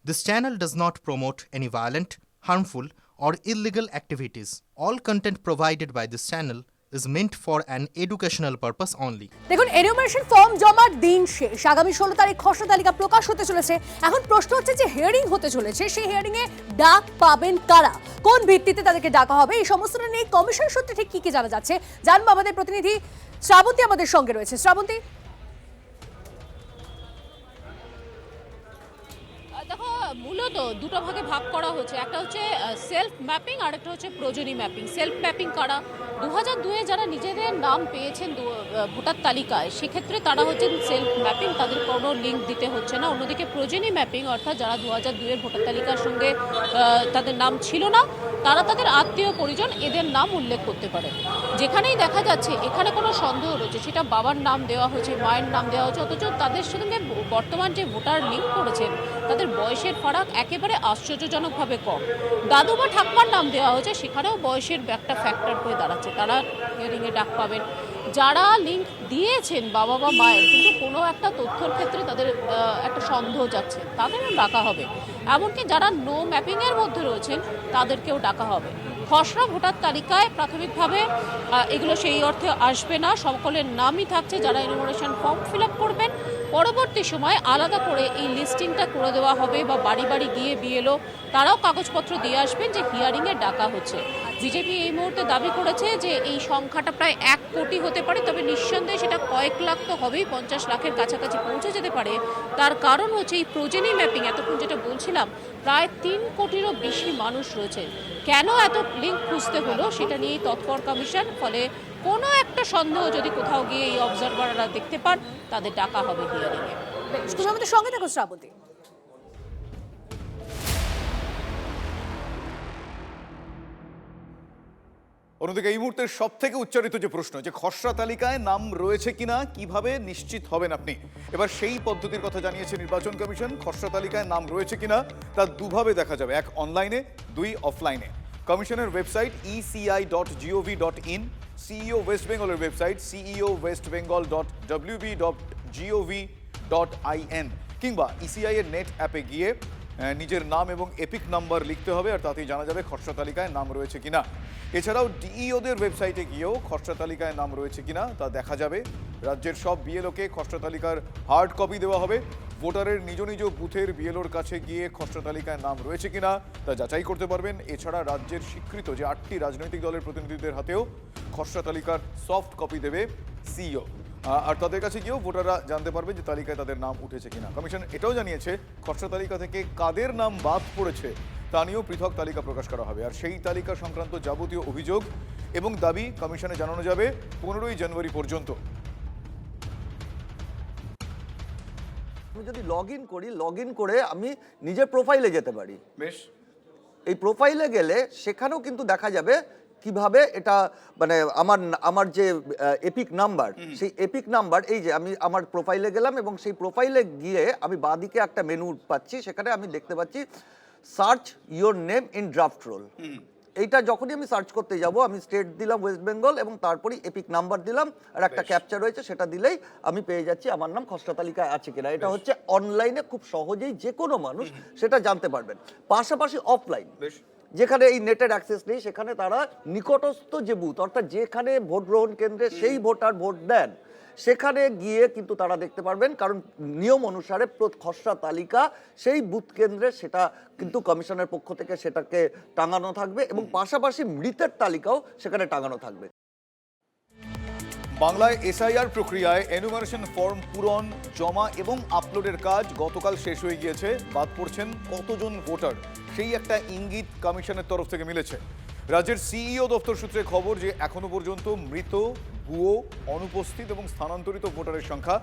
This channel does not promote any violent, harmful, or illegal activities. All content provided by this channel is meant for an educational purpose only. দেখুন, enumeration form জমার দিন শেষ। আগামী 16 তারিখ খসড়া তালিকা প্রকাশ হতে চলেছে। এখন প্রশ্ন হচ্ছে যে হিয়ারিং হতে চলেছে, সেই হিয়ারিং এ ডাক পাবেন কারা, কোন ভিত্তিতে তাদেরকে ডাকা হবে, এই সমস্তটা নিয়ে কমিশন সূত্রে ঠিক কি কি জানা যাচ্ছে জানবো। আমাদের প্রতিনিধি শ্রাবন্তী আমাদের সঙ্গে রয়েছে। শ্রাবন্তী, দেখো, মূলত দুটো ভাগে ভাগ করা হচ্ছে। একটা হচ্ছে সেলফ ম্যাপিং আর একটা হচ্ছে প্রয়োজনী ম্যাপিং। সেলফ ম্যাপিং কারা? 2002-এ যারা নিজেদের নাম পেয়েছেন ভোটার তালিকায়, সেক্ষেত্রে তারা হচ্ছেন সেলফ ম্যাপিং, তাদের কোনো লিঙ্ক দিতে হচ্ছে না। অন্যদিকে প্রয়োজনী ম্যাপিং অর্থাৎ যারা 2002-এর ভোটার তালিকার সঙ্গে তাদের নাম ছিল না, তারা তাদের আত্মীয় পরিজন এদের নাম উল্লেখ করতে পারে। যেখানেই দেখা যাচ্ছে এখানে কোনো সন্দেহ রয়েছে, সেটা বাবার নাম দেওয়া হয়েছে, মায়ের নাম দেওয়া হয়েছে, অথচ তাদের সঙ্গে বর্তমান যে ভোটার লিঙ্ক করেছেন তাদের বয়সের ফারাক একেবারে আশ্চর্যজনকভাবে কম। দাদু বা ঠাকুমার নাম দেওয়া হয়েছে, সেখানেও বয়সের একটা ফ্যাক্টর হয়ে দাঁড়াচ্ছে। তারা হিয়ারিংয়ে ডাক পাবেন। যারা লিঙ্ক দিয়েছেন বাবা বা মায়ের, কিন্তু কোনো একটা তথ্যর ক্ষেত্রে তাদের একটা সন্দেহ যাচ্ছে, তাদেরও ডাকা হবে। এমনকি যারা নো ম্যাপিংয়ের মধ্যে রয়েছেন তাদেরকেও ডাকা হবে। খসড়া ভোটার তালিকায় প্রাথমিকভাবে এগুলো সেই অর্থে আসবে না, সকলের নামই থাকছে যারা এনুমারেশন ফর্ম ফিল আপ করবেন। পরবর্তী সময় আলাদা করে এই লিস্টিংটা করে দেওয়া হবে, বা বাড়ি বাড়ি গিয়ে বিএলও তারাও কাগজপত্র দিয়ে আসবেন যে হিয়ারিংয়ে ডাকা হচ্ছে। বিজেপি এই মুহূর্তে দাবি করেছে যে এই সংখ্যাটা প্রায় 1 কোটি হতে পারে, তবে নিঃসন্দেহে সেটা কয়েক লাখ তো হবেই, 50 লাখের কাছাকাছি পৌঁছে যেতে পারে। তার কারণ হচ্ছে এই প্রয়োজনী ম্যাপিং। এতক্ষণ যেটা বলছিলাম, প্রায় 3 কোটিরও বেশি মানুষ রয়েছে। কেন এত লিঙ্ক খুঁজতে হলো সেটা নিয়েই তৎপর কমিশন। ফলে কোনো একটা সন্দেহ যদি কোথাও গিয়ে এই অবজারভাররা দেখতে পান, তাদের ডাকা হবে হিয়ারিংয়ে। তুমি আমাদের সঙ্গে থাকো শ্রাবন্তী। অন্যদিকে এই মুহূর্তের সব থেকে উচ্চারিত যে প্রশ্ন, যে খসড়া তালিকায় নাম রয়েছে কিনা কিভাবে নিশ্চিত হবেন আপনি, এবার সেই পদ্ধতির কথা জানিয়েছে নির্বাচন কমিশন। খসড়া তালিকায় নাম রয়েছে কিনা তা দুভাবে দেখা যাবে, এক অনলাইনে, দুই অফলাইনে। কমিশনের ওয়েবসাইট eci.gov.in, সিইও ওয়েস্ট বেঙ্গলের ওয়েবসাইট ceowestbengal.wb.gov.in, কিংবা ইসিআই এর নেট অ্যাপে গিয়ে নিজের নাম এবং এপিক নাম্বার লিখতে হবে, আর তাতেই জানা যাবে খসড়া তালিকায় নাম রয়েছে কিনা। এছাড়াও ডিইওদের ওয়েবসাইটে গিয়েও খসড়া তালিকায় নাম রয়েছে কিনা তা দেখা যাবে। রাজ্যের সব বিএলওকে খসড়া তালিকার হার্ড কপি দেওয়া হবে। ভোটারের নিজ নিজ বুথের বিএলওর কাছে গিয়ে খসড়া তালিকায় নাম রয়েছে কিনা তা যাচাই করতে পারবেন। এছাড়া রাজ্যের স্বীকৃত যে 8টি রাজনৈতিক দলের প্রতিনিধিদের হাতেও খসড়া তালিকার সফট কপি দেবে সিইও, আর তাদের কাছে গিয়েও ভোটাররা জানতে পারবে যে তালিকায় তাদের নাম উঠেছে কিনা। কমিশন এটাও জানিয়েছে খসড়া তালিকা থেকে কাদের নাম বাদ পড়েছে তা নিয়েও পৃথক তালিকা প্রকাশ করা হবে, আর সেই তালিকা সংক্রান্ত যাবতীয় অভিযোগ এবং দাবি কমিশনে জানানো যাবে 15ই জানুয়ারি পর্যন্ত। আমি যদি লগ ইন করে আমি নিজের প্রোফাইলে যেতে পারি। বেশ, এই প্রোফাইলে গেলে সেখানেও কিন্তু দেখা যাবে কিভাবে এটা, মানে আমার যে এপিক নাম্বার, সেই এপিক নাম্বার, এই যে আমি আমার প্রোফাইলে গেলাম এবং সেই প্রোফাইলে গিয়ে আমি বাঁদিকে একটা মেনু পাচ্ছি, সেখানে আমি দেখতে পাচ্ছি search your name in draft roll. এইটা যখনই আমি সার্চ করতে যাব, আমি স্টেট দিলাম ওয়েস্ট বেঙ্গল এবং তারপরেই এপিক নাম্বার দিলাম, আর একটা ক্যাপচা রয়েছে, সেটা দিলেই আমি পেয়ে যাচ্ছি আমার নাম খসড়া তালিকায় আছে কিনা। এটা হচ্ছে অনলাইনে খুব সহজেই যে কোনো মানুষ সেটা জানতে পারবেন। পাশাপাশি অফলাইন, যেখানে এই নেটের অ্যাক্সেস নেই, সেখানে তারা নিকটস্থ যে বুথ, অর্থাৎ যেখানে ভোট গ্রহণ কেন্দ্রে সেই ভোটার ভোট দেন, সেখানে গিয়ে কিন্তু তারা দেখতে পারবেন। কারণ নিয়ম অনুসারে খসড়া তালিকা সেই বুথ কেন্দ্রে সেটা কিন্তু কমিশনের পক্ষ থেকে সেটাকে টাঙানো থাকবে, এবং পাশাপাশি মৃতের তালিকাও সেখানে টাঙানো থাকবে। বাংলায় এসআইআর প্রক্রিয়ায় এনুমারেশন ফর্ম পূরণ, জমা এবং আপলোডের কাজ গতকাল শেষ হয়ে গিয়েছে। বাদ পড়ছেন কতজন ভোটার, সেই একটা ইঙ্গিত কমিশনের তরফ থেকে মিলেছে। রাজ্যের সিইও দপ্তর সূত্রে খবর যে এখনো পর্যন্ত মৃত, ভুয়ো, অনুপস্থিত এবং স্থানান্তরিত ভোটারের সংখ্যা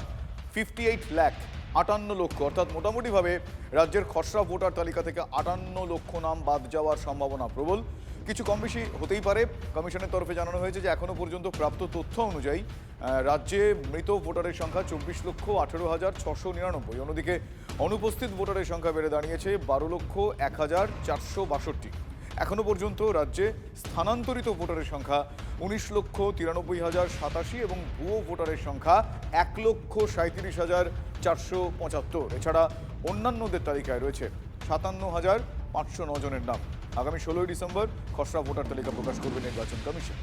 58 লাখ, 58 লক্ষ, অর্থাৎ মোটামুটিভাবে রাজ্যের খসড়া ভোটার তালিকা থেকে 58 লক্ষ নাম বাদ যাওয়ার সম্ভাবনা প্রবল। কিছু কম বেশি হতেই পারে। কমিশনের তরফে জানানো হয়েছে যে এখনো পর্যন্ত প্রাপ্ত তথ্য অনুযায়ী রাজ্যে মৃত ভোটারের সংখ্যা 24,18,699। অন্যদিকে অনুপস্থিত ভোটারের সংখ্যা বেড়ে দাঁড়িয়েছে 12,01,462। এখনো পর্যন্ত রাজ্যে স্থানান্তরিত ভোটারের সংখ্যা 19,93,087 এবং ভুয়ো ভোটারের সংখ্যা 1,37,475। এছাড়া অন্যান্যদের তালিকায় রয়েছে 57,509 জনের নাম। আগামী 16ই ডিসেম্বর খসড়া ভোটার তালিকা প্রকাশ করবে নির্বাচন কমিশন।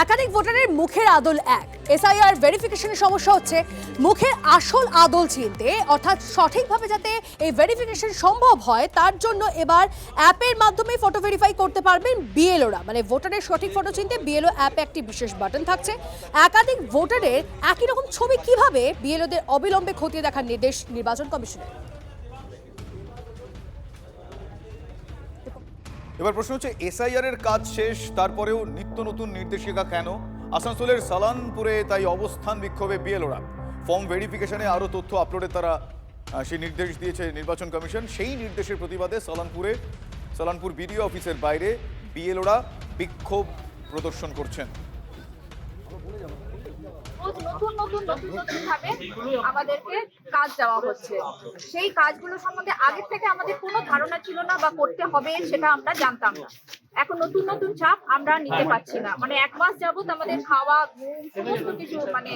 একাধিক ভোটারের মুখের আদল এক। এসআইআর ভেরিফিকেশনের সমস্যা হচ্ছে মুখের আসল আদল চিনতে, অর্থাৎ সঠিকভাবে যাতে এই ভেরিফিকেশন সম্ভব হয় তার জন্য এবার অ্যাপের মাধ্যমে ফটো ভেরিফাই করতে পারবেন বিএলওরা। মানে ভোটারের সঠিক ফটো চিনতে বিএলও অ্যাপে একটি বিশেষ বাটন থাকছে। একাধিক ভোটারের একই রকম ছবি কিভাবে বিএলওদের অবিলম্বে খতিয়ে দেখার নির্দেশ নির্বাচন কমিশনের। এবার প্রশ্ন হচ্ছে, এসআইআর এর কাজ শেষ, তারপরেও নিত্য নতুন নির্দেশিকা কেন? আসানসোলের সালানপুরে তাই অবস্থান বিক্ষোভে বিএলওরা। ফর্ম ভেরিফিকেশনে আরও তথ্য আপলোডে তারা সেই নির্দেশ দিয়েছে নির্বাচন কমিশন। সেই নির্দেশের প্রতিবাদে সালানপুর বিডিও অফিসের বাইরে বিএলওরা বিক্ষোভ প্রদর্শন করছেন। নতুন ভাবে আমাদেরকে কাজ দেওয়া হচ্ছে, সেই কাজগুলো সম্বন্ধে আগের থেকে আমাদের কোনো ধারণা ছিল না বা করতে হবে সেটা আমরা জানতাম না। এখন নতুন চাপ আমরা নিতে পারছি না। মানে 1 মাস যাবত আমাদের খাওয়া ঘুম সমস্ত কিছু মানে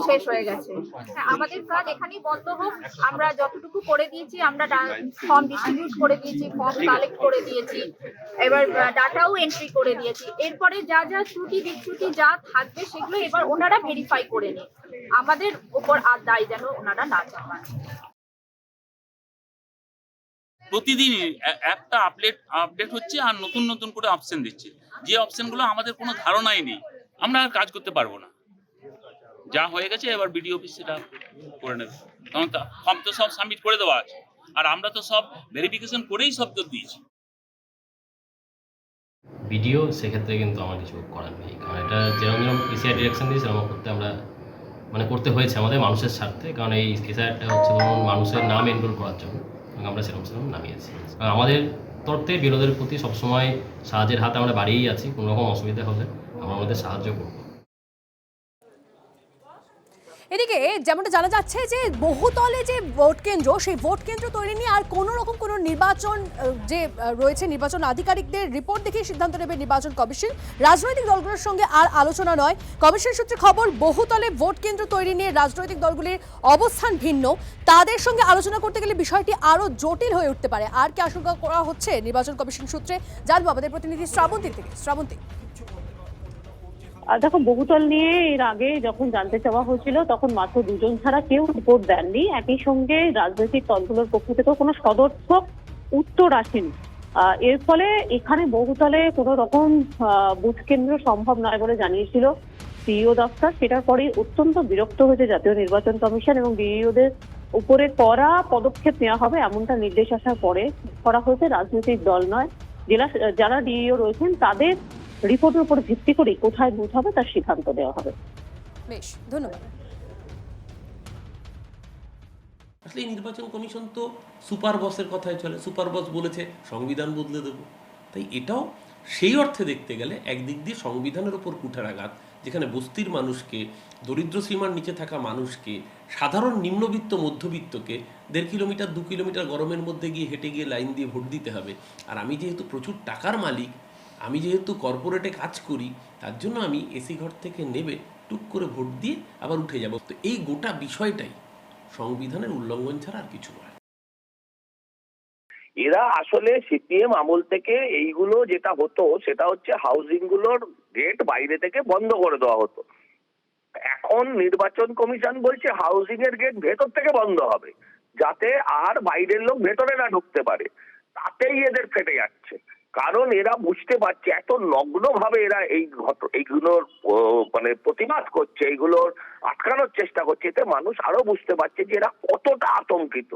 শেষ হয়ে গেছে। আমাদের কাজ এখানেই বন্ধ হোক। আমরা যতটুকু করে দিয়েছি, আমরা ফর্ম ডিস্ট্রিবিউট করে দিয়েছি, ফর্ম কালেক্ট করে দিয়েছি, এবার ডাটাও এন্ট্রি করে দিয়েছি। এরপরে যা ত্রুটি বিচ্যুতি যা থাকবে সেগুলো এবার ওনারা ভেরিফাই করে নিন। আমাদের উপর আর দায় যেন ওনারা না চাপান। প্রতিদিন অ্যাপটা আপডেট হচ্ছে আর নতুন করে অপশন দিচ্ছে, যে অপশনগুলো আমাদের কোনো ধারণাই নেই। আমরা আর কাজ করতে পারবো না। যা হয়ে গেছে এবার বিডিও অফিস সেটা করে নেবে, কারণ ফর্ম তো সব সাবমিট করে দেওয়া আছে আর আমরা তো সব ভেরিফিকেশন করেই সব তো দিয়েছি। ভিডিও সেক্ষেত্রে কিন্তু আমার কিছু করার নেই, কারণ এটা যেরকম এসআই ডিরেকশন দিয়েছে সেরকম করতে আমরা করতে হয়েছে আমাদের মানুষের স্বার্থে। কারণ এই এসআইআরটা হচ্ছে ধরুন মানুষের নাম এনরোল করার জন্য আমরা সেরকম নামিয়েছি। আমাদের তরফ থেকে বিরোধীদের প্রতি সবসময় সাহায্যের হাত আমরা বাড়িয়েই আছি। কোনো রকম অসুবিধা হলে আমরা আমাদের সাহায্য করব। এদিকে যেমনটা জানা যাচ্ছে যে বহুতলে যে ভোট কেন্দ্র, সেই ভোট কেন্দ্র তৈরি নিয়ে আর কোনো রকম কোনো নির্বাচন যে রয়েছে নির্বাচন আধিকারিকদের রিপোর্ট দেখে সিদ্ধান্ত নেবে নির্বাচন কমিশন। রাজনৈতিক দলগুলোর সঙ্গে আর আলোচনা নয়। কমিশন সূত্রে খবর, বহুতলে ভোট কেন্দ্র তৈরি নিয়ে রাজনৈতিক দলগুলির অবস্থান ভিন্ন। তাদের সঙ্গে আলোচনা করতে গেলে বিষয়টি আরও জটিল হয়ে উঠতে পারে। আর কি আশঙ্কা করা হচ্ছে নির্বাচন কমিশন সূত্রে, জানবো আমাদের প্রতিনিধি শ্রাবন্তী থেকে। শ্রাবন্তী, দেখো, বহুতল নিয়ে এর আগে যখন জানতে চাওয়া হয়েছিল তখন মাত্র 2 জন ছাড়া কেউ রিপোর্ট দেননি। একই সঙ্গে রাজনৈতিক দলগুলোর পক্ষ থেকেও কোনো সদর্থক উত্তর আসেনি। এর ফলে এখানে বহুতলে কোনো রকম বুথ কেন্দ্র সম্ভব নয় বলে জানিয়েছিল ডিইও দপ্তর। সেটার পরেই অত্যন্ত বিরক্ত হয়েছে জাতীয় নির্বাচন কমিশন এবং ডিইওদের উপরে কড়া পদক্ষেপ নেওয়া হবে এমনটা নির্দেশ আসার পরে করা হয়েছে রাজনৈতিক দল নয়, যারা ডিইও রয়েছেন তাদের রিপোর্টের উপর ভিত্তি করে কোথায় বুথ হবে তার সিদ্ধান্ত দেওয়া হবে। বেশ, ধন্যবাদ। আসলে নির্বাচন কমিশন তো সুপার বসের কথায় চলে। সুপার বস বলেছে সংবিধান বদলে দেব, তাই এটাও সেই অর্থে দেখতে গেলে একদিক দিয়ে সংবিধানের উপর কুঠারাঘাত, যেখানে বস্তির মানুষকে, দরিদ্র সীমার নিচে থাকা মানুষকে, সাধারণ নিম্নবিত্ত মধ্যবিত্তকে 1.5 কিলোমিটার 2 কিলোমিটার গরমের মধ্যে গিয়ে হেঁটে গিয়ে লাইন দিয়ে ভোট দিতে হবে। আর আমি যেহেতু প্রচুর টাকার মালিক, আমি যেহেতু কর্পোরেটে কাজ করি, তার জন্য আমি এসি ঘর থেকে নেবে টুক করে ভোট দিয়ে আবার উঠে যাব। তো এই গোটা বিষয়টাই সংবিধানের উল্লঙ্ঘন ছাড়া আর কিছু নয়। এরা আসলে সিপিএম আমল থেকে এইগুলো যেটা হতো সেটা হচ্ছে হাউজিং গুলোর গেট বাইরে থেকে বন্ধ করে দেওয়া হতো। এখন নির্বাচন কমিশন বলছে হাউজিং এর গেট ভেতর থেকে বন্ধ হবে, যাতে আর বাইরের লোক ভেতরে না ঢুকতে পারে। তাতেই এদের ফেটে যাচ্ছে, কারণ এরা বুঝতে পারছে এত নগ্ন ভাবে এরা এইগুলোর প্রতিবাদ করছে, এইগুলোর আটকানোর চেষ্টা করছে। এতে মানুষ আরো বুঝতে পারছে যে এরা কতটা আতঙ্কিত।